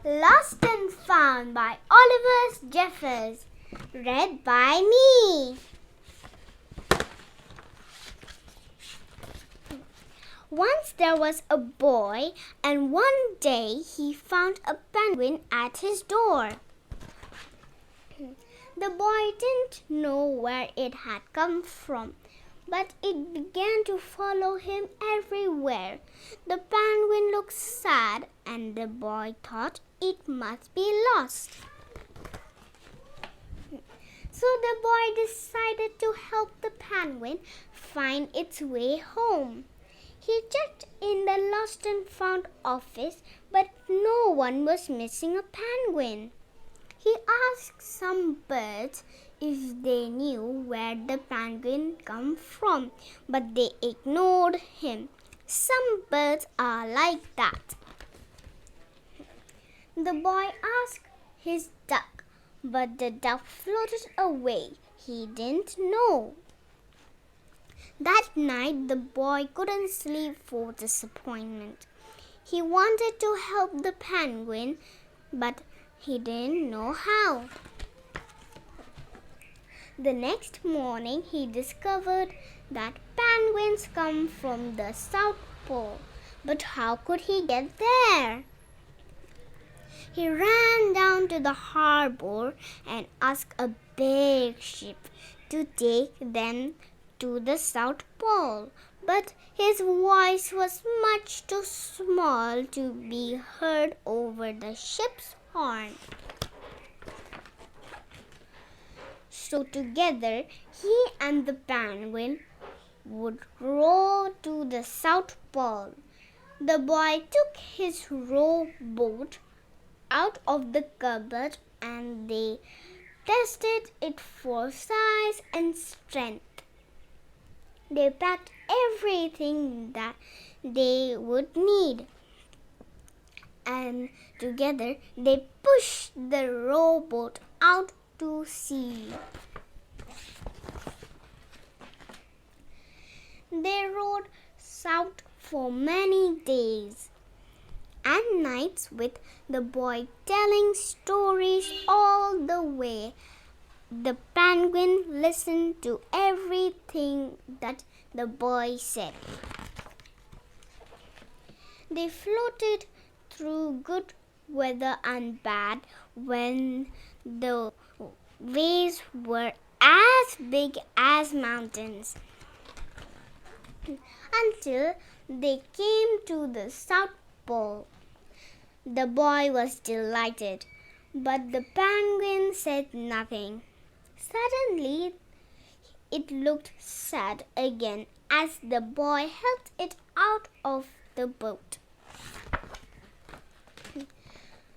Lost and Found by Oliver Jeffers. Read by me. Once there was a boy, and one day he found a penguin at his door. The boy didn't know where it had come from, but it began to follow him everywhere. The penguin looked sad, and the boy thought it must be lost. So the boy decided to help the penguin find its way home. He checked in the Lost and Found office, but no one was missing a penguin. He asked some birds if they knew where the penguin came from, but they ignored him. Some birds are like that. The boy asked his duck, but the duck floated away. He didn't know. That night, the boy couldn't sleep for disappointment. He wanted to help the penguin, but he didn't know how. The next morning, he discovered that penguins come from the South Pole. But how could he get there? He ran down to the harbor and asked a big ship to take them to the South Pole. But his voice was much too small to be heard over the ship's horn. So together, he and the penguin would row to the South Pole. The boy took his rowboat out of the cupboard and they tested it for size and strength. They packed everything that they would need, and together they pushed the rowboat out to sea. They rowed south for many days and nights with the boy telling stories all the way. The penguin listened to everything that the boy said. They floated through good weather and bad when the waves were as big as mountains, until they came to the South Pole. The boy was delighted, but the penguin said nothing. Suddenly, it looked sad again as the boy helped it out of the boat.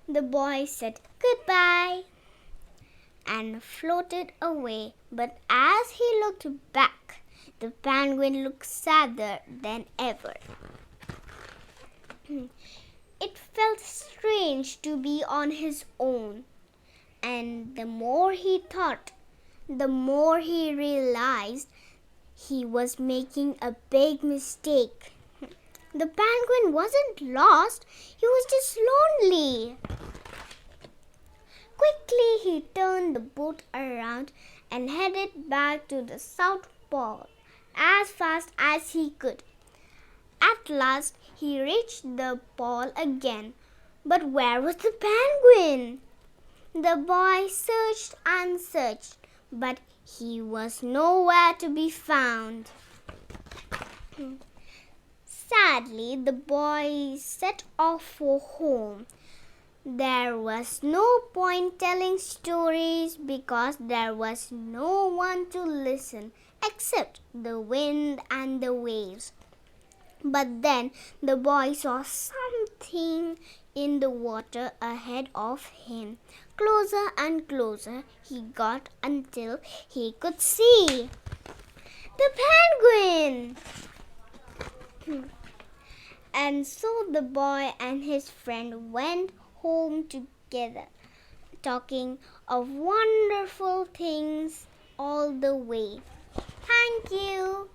The boy said goodbye and floated away, but as he looked back, the penguin looked sadder than ever. It felt strange to be on his own, and the more he thought, the more he realized he was making a big mistake. The penguin wasn't lost, he was just lonely. Quickly, he turned the boat around and headed back to the South Pole as fast as he could. At last, he reached the pole again. But where was the penguin? The boy searched and searched, but he was nowhere to be found. Sadly, the boy set off for home. There was no point telling stories because there was no one to listen except the wind and the waves. But then the boy saw something in the water ahead of him. Closer and closer he got until he could see the penguin. And so the boy and his friend went home together, talking of wonderful things all the way. Thank you.